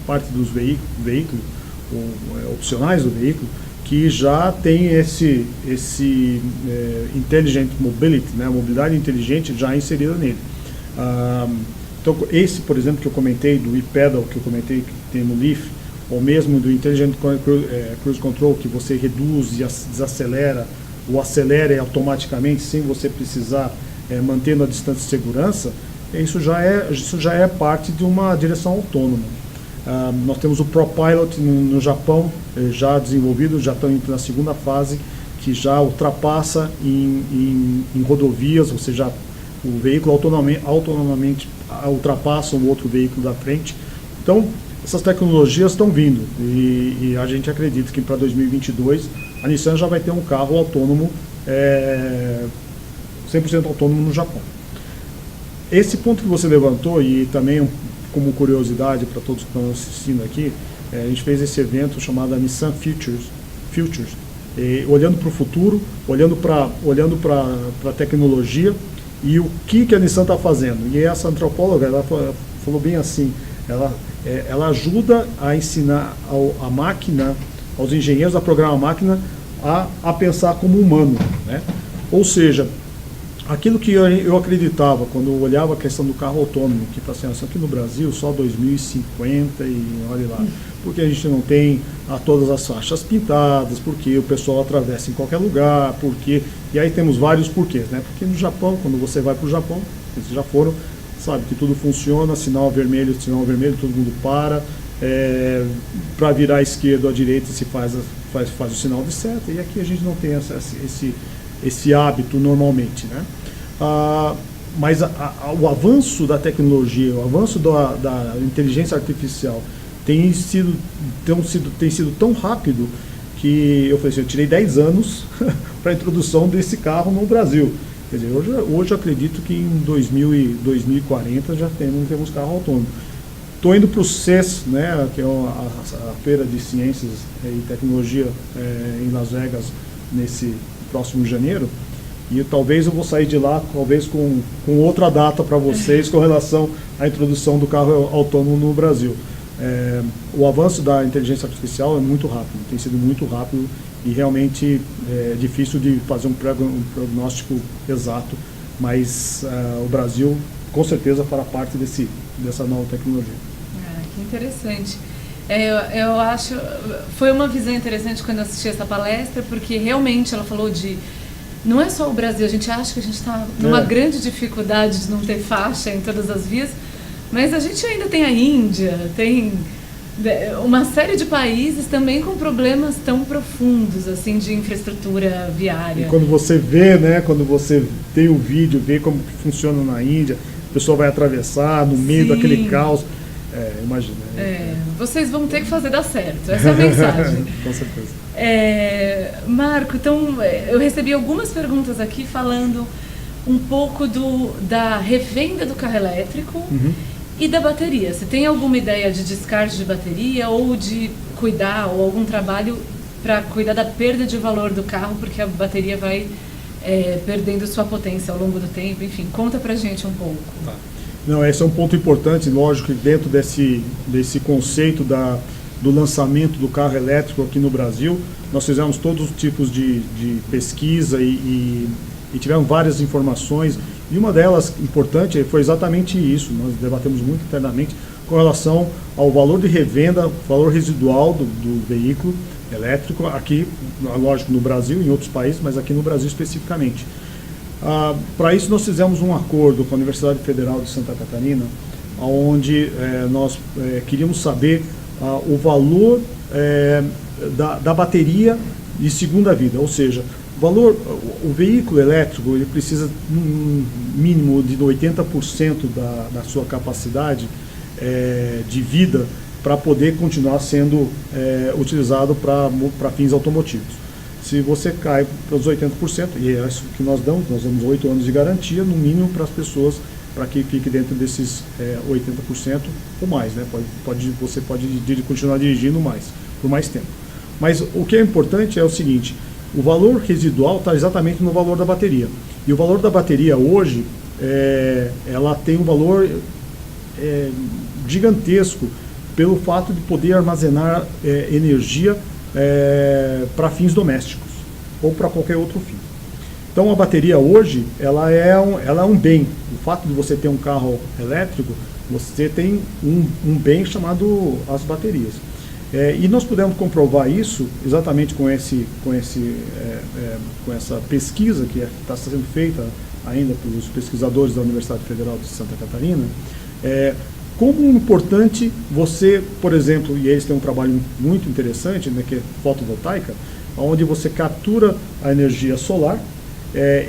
partes dos veículos, opcionais do veículo, que já tem esse Intelligent Mobility, né, a mobilidade inteligente já inserida nele. Então, esse, por exemplo, que eu comentei, do e-pedal, que eu comentei que tem no Leaf, ou mesmo do Intelligent Cruise Control, que você reduz e desacelera, ou acelera automaticamente, sem você precisar mantendo a distância de segurança, isso já é parte de uma direção autônoma. Nós temos o ProPilot no Japão, já desenvolvido, já estão na segunda fase, que já ultrapassa em rodovias, ou seja, o veículo autonomamente ultrapassa o outro veículo da frente. Então, essas tecnologias estão vindo e a gente acredita que para 2022 a Nissan já vai ter um carro autônomo, 100% autônomo no Japão. Esse ponto que você levantou, e também como curiosidade para todos que estão assistindo aqui, a gente fez esse evento chamado Nissan Futures, olhando para o futuro, olhando para a tecnologia e o que a Nissan está fazendo. E essa antropóloga, ela falou bem assim, ela ajuda a ensinar a máquina, aos engenheiros a programar a máquina a pensar como humano, né? Ou seja, aquilo que eu acreditava quando eu olhava a questão do carro autônomo, que assim, aqui no Brasil só 2050 e olha lá, porque a gente não tem todas as faixas pintadas, porque o pessoal atravessa em qualquer lugar, e aí temos vários porquês, né? Porque no Japão, quando você vai para o Japão, vocês já foram, sabe que tudo funciona, sinal vermelho, todo mundo para virar à esquerda ou à direita se faz o sinal de seta, e aqui a gente não tem esse hábito normalmente, né? Mas o avanço da tecnologia, o avanço da inteligência artificial tem sido tão rápido que eu falei assim, eu tirei 10 anos para a introdução desse carro no Brasil. Quer dizer, hoje eu acredito que em 2040 já temos carro autônomo. Estou indo para o CES, né, que é a Feira de Ciências e Tecnologia em Las Vegas, nesse próximo janeiro, e talvez eu vou sair de lá talvez com outra data para vocês com relação à introdução do carro autônomo no Brasil. O avanço da inteligência artificial é muito rápido, tem sido muito rápido e realmente é difícil de fazer um prognóstico exato, mas o Brasil com certeza fará parte dessa nova tecnologia. Que interessante. Eu acho, foi uma visão interessante quando eu assisti essa palestra, porque realmente ela falou não é só o Brasil, a gente acha que a gente está numa grande dificuldade de não ter faixa em todas as vias, mas a gente ainda tem a Índia, tem uma série de países também com problemas tão profundos assim de infraestrutura viária. E quando você vê, né, quando você tem o vídeo, vê como que funciona na Índia, a pessoa vai atravessar no meio daquele caos. Imagina. Vocês vão ter que fazer dar certo, essa é a mensagem. Com certeza. Marco, então eu recebi algumas perguntas aqui falando um pouco da revenda do carro elétrico e da bateria. Você tem alguma ideia de descarte de bateria ou de cuidar, ou algum trabalho para cuidar da perda de valor do carro, porque a bateria vai perdendo sua potência ao longo do tempo? Enfim, conta pra gente um pouco. Tá. Não, esse é um ponto importante, lógico, que dentro desse conceito do lançamento do carro elétrico aqui no Brasil, nós fizemos todos os tipos de pesquisa e tivemos várias informações, e uma delas importante foi exatamente isso, nós debatemos muito internamente com relação ao valor de revenda, valor residual do veículo elétrico, aqui, lógico, no Brasil, em outros países, mas aqui no Brasil especificamente. Para isso nós fizemos um acordo com a Universidade Federal de Santa Catarina, onde nós queríamos saber o valor da bateria de segunda vida, ou seja, o veículo elétrico ele precisa um mínimo de 80% da sua capacidade de vida para poder continuar sendo utilizado para fins automotivos. Se você cai para os 80%, e é isso que nós damos 8 anos de garantia, no mínimo, para as pessoas, para que fique dentro desses 80% ou mais, né? Você pode continuar dirigindo por mais tempo. Mas o que é importante é o seguinte, o valor residual está exatamente no valor da bateria. E o valor da bateria hoje, ela tem um valor gigantesco pelo fato de poder armazenar energia para fins domésticos ou para qualquer outro fim. Então a bateria hoje, ela é um bem. O fato de você ter um carro elétrico, você tem um bem chamado as baterias. E nós pudemos comprovar isso exatamente com essa pesquisa que está sendo feita ainda pelos pesquisadores da Universidade Federal de Santa Catarina. Como importante você, por exemplo, e eles têm um trabalho muito interessante, né, que é fotovoltaica, onde você captura a energia solar.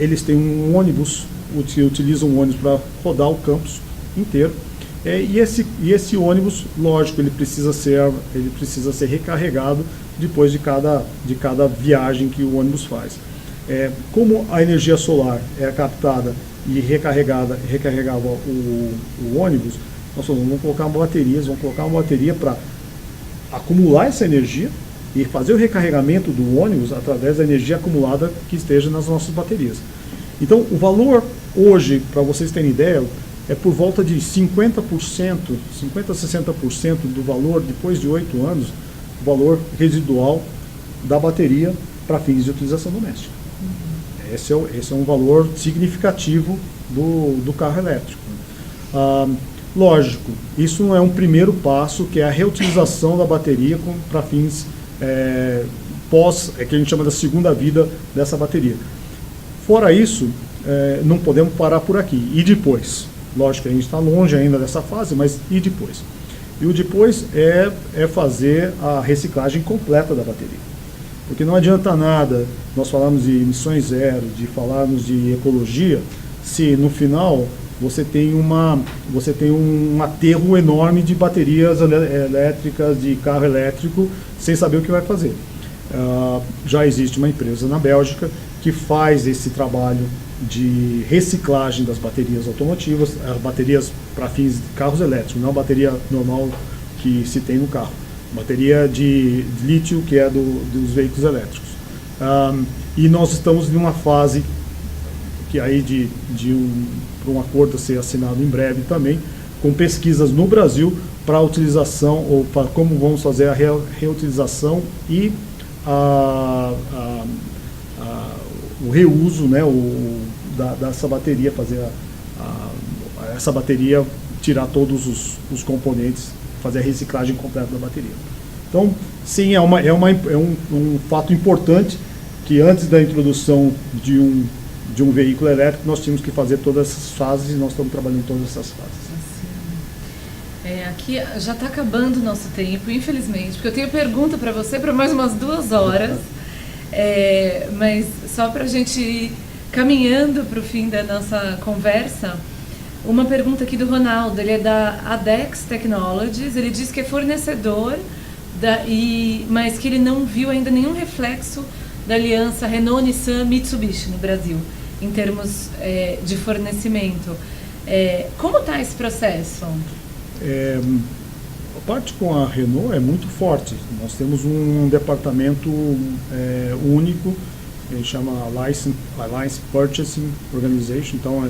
Eles têm um ônibus, utilizam um ônibus para rodar o campus inteiro. E esse ônibus, lógico, ele precisa ser recarregado depois de cada viagem que o ônibus faz. Como a energia solar é captada e recarregava o ônibus, nós falamos, vamos colocar uma bateria para acumular essa energia e fazer o recarregamento do ônibus através da energia acumulada que esteja nas nossas baterias. Então, o valor hoje, para vocês terem ideia, é por volta de 50% a 60% do valor, depois de 8 anos, o valor residual da bateria para fins de utilização doméstica. Esse é um valor significativo do carro elétrico. Lógico, isso não é um primeiro passo, que é a reutilização da bateria para fins que a gente chama da segunda vida dessa bateria. Fora isso, não podemos parar por aqui. E depois? Lógico que a gente está longe ainda dessa fase, mas e depois? E o depois é fazer a reciclagem completa da bateria. Porque não adianta nada nós falarmos de emissões zero, de falarmos de ecologia, se no final você tem um aterro enorme de baterias elétricas, de carro elétrico, sem saber o que vai fazer. Já existe uma empresa na Bélgica que faz esse trabalho de reciclagem das baterias automotivas, as baterias para fins de carros elétricos, não a bateria normal que se tem no carro, bateria de lítio, que é dos veículos elétricos. E nós estamos em uma fase que aí para um acordo a ser assinado em breve também, com pesquisas no Brasil para a utilização, ou para como vamos fazer a reutilização e o reuso, né, dessa bateria, fazer essa bateria, tirar todos os componentes, fazer a reciclagem completa da bateria. Então, sim, é um fato importante que antes da introdução de um veículo elétrico, nós tínhamos que fazer todas essas fases, e nós estamos trabalhando em todas essas fases. Aqui já está acabando o nosso tempo, infelizmente, porque eu tenho pergunta para você para mais umas 2 horas, mas só para a gente ir caminhando para o fim da nossa conversa, uma pergunta aqui do Ronaldo. Ele é da Adex Technologies, ele diz que é fornecedor, mas que ele não viu ainda nenhum reflexo da aliança Renault-Nissan-Mitsubishi no Brasil, em termos de fornecimento. Como está esse processo? A parte com a Renault é muito forte. Nós temos um departamento único, ele chama Alliance Purchasing Organization. Então,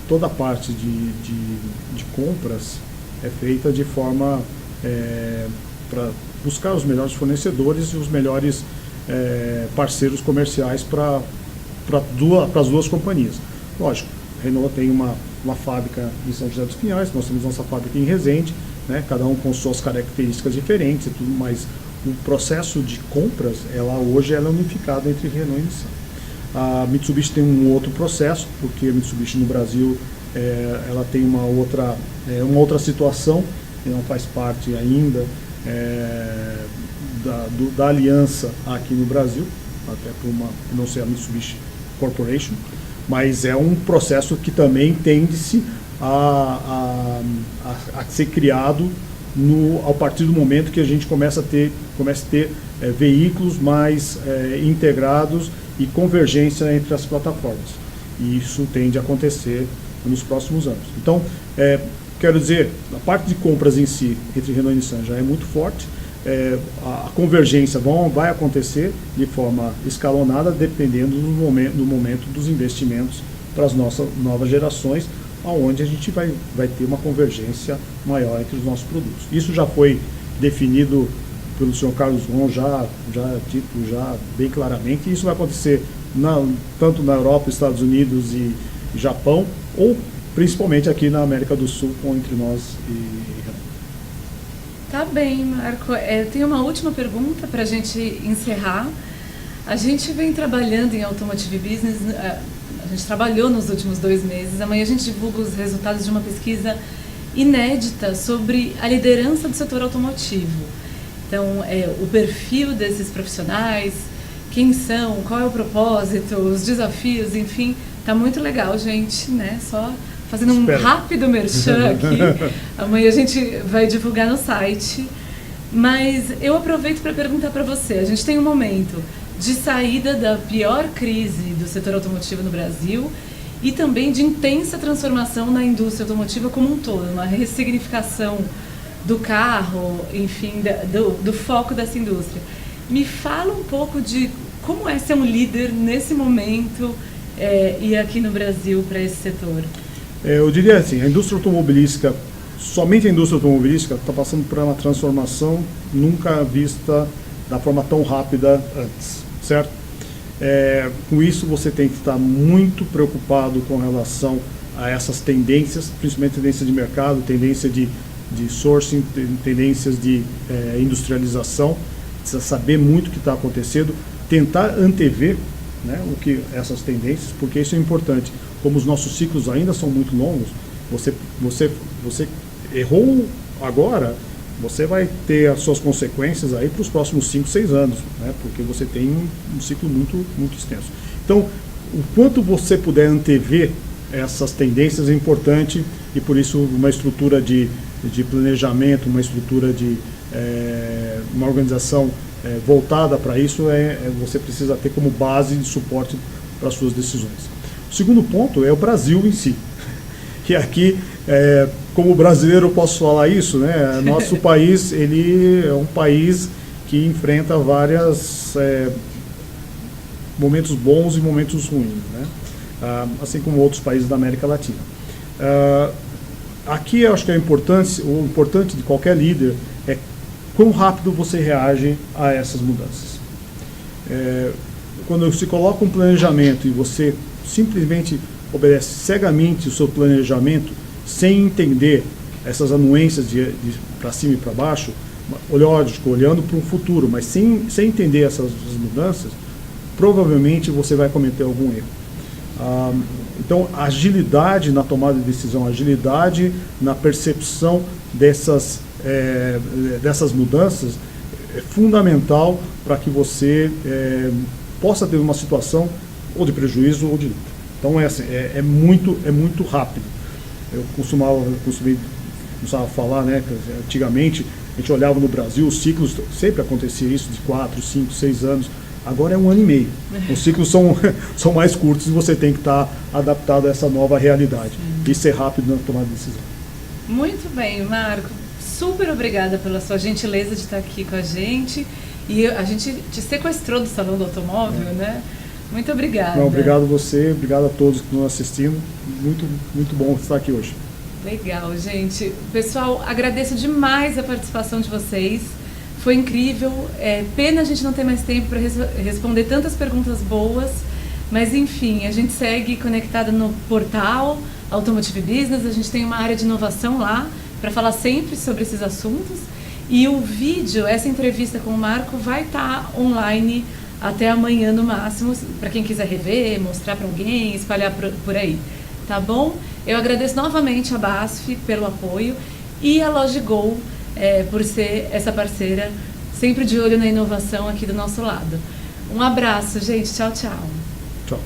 toda a parte de compras é feita de forma para buscar os melhores fornecedores e os melhores parceiros comerciais para as duas companhias. Lógico, a Renault tem uma fábrica em São José dos Pinhais, nós temos nossa fábrica em Resende, né, cada um com suas características diferentes e tudo, mas o processo de compras, hoje ela é unificado entre Renault e Nissan. A Mitsubishi tem um outro processo, porque a Mitsubishi no Brasil ela tem uma outra situação, e não faz parte ainda da aliança aqui no Brasil, até por não ser a Mitsubishi Corporation, mas é um processo que também tende-se a ser criado a partir do momento que a gente começa a ter veículos mais integrados e convergência entre as plataformas. E isso tende a acontecer nos próximos anos. Então, quero dizer, a parte de compras em si, entre Renault e Nissan, já é muito forte. A convergência vai acontecer de forma escalonada, dependendo do momento dos investimentos para as nossas novas gerações, onde a gente vai ter uma convergência maior entre os nossos produtos. Isso já foi definido pelo senhor Carlos Ghosn, já dito bem claramente, e isso vai acontecer tanto na Europa, Estados Unidos e Japão, ou principalmente aqui na América do Sul, entre nós e... Tá bem, Marco. Eu tenho uma última pergunta para a gente encerrar. A gente vem trabalhando em Automotive Business, a gente trabalhou nos últimos 2 meses. Amanhã a gente divulga os resultados de uma pesquisa inédita sobre a liderança do setor automotivo. Então, o perfil desses profissionais, quem são, qual é o propósito, os desafios, enfim, tá muito legal, gente, né? Só fazendo um rápido merchan aqui. Amanhã a gente vai divulgar no site. Mas eu aproveito para perguntar para você. A gente tem um momento de saída da pior crise do setor automotivo no Brasil e também de intensa transformação na indústria automotiva como um todo, uma ressignificação do carro, enfim, do foco dessa indústria. Me fala um pouco de como é ser um líder nesse momento e aqui no Brasil para esse setor. Eu diria assim, a indústria automobilística, somente a indústria automobilística está passando por uma transformação nunca vista da forma tão rápida antes, certo? Com isso você tem que estar muito preocupado com relação a essas tendências, principalmente tendência de mercado, tendência de sourcing, tendências de industrialização. Precisa saber muito o que está acontecendo, tentar antever, né, essas tendências, porque isso é importante. Como os nossos ciclos ainda são muito longos, você errou agora, você vai ter as suas consequências aí para os próximos 5, 6 anos, né, porque você tem um ciclo muito, muito extenso. Então, o quanto você puder antever essas tendências é importante, e por isso uma estrutura de planejamento, uma estrutura de uma organização voltada para isso, você precisa ter como base de suporte para as suas decisões. O segundo ponto é o Brasil em si, que aqui, como brasileiro eu posso falar isso, né? Nosso país, ele é um país que enfrenta vários momentos bons e momentos ruins, né? Assim como outros países da América Latina. Aqui eu acho que o importante de qualquer líder é quão rápido você reage a essas mudanças. Quando se coloca um planejamento e você simplesmente obedece cegamente o seu planejamento, sem entender essas anuências para cima e para baixo, lógico, olhando para o futuro, mas sem entender essas mudanças, provavelmente você vai cometer algum erro. Então, agilidade na tomada de decisão, agilidade na percepção dessas mudanças é fundamental para que você possa ter uma situação ou de prejuízo ou de lucro. Então, é muito rápido. Eu costumava falar, né, que antigamente a gente olhava no Brasil, os ciclos, sempre acontecia isso, de 4, 5, 6 anos. Agora é 1 ano e meio. Os ciclos são mais curtos e você tem que estar adaptado a essa nova realidade. E ser rápido na tomada de decisão. Muito bem, Marco. Super obrigada pela sua gentileza de estar aqui com a gente. E a gente te sequestrou do Salão do Automóvel, né? Muito obrigada. Não, obrigado a você, obrigado a todos que estão assistindo. Muito, muito bom estar aqui hoje. Legal, gente. Pessoal, agradeço demais a participação de vocês. Foi incrível. Pena a gente não ter mais tempo para responder tantas perguntas boas. Mas, enfim, a gente segue conectada no portal Automotive Business. A gente tem uma área de inovação lá para falar sempre sobre esses assuntos. E o vídeo, essa entrevista com o Marco, vai estar online até amanhã no máximo, para quem quiser rever, mostrar para alguém, espalhar por aí. Tá bom? Eu agradeço novamente a BASF pelo apoio e a LogiGo por ser essa parceira, sempre de olho na inovação aqui do nosso lado. Um abraço, gente. Tchau, tchau. Tchau.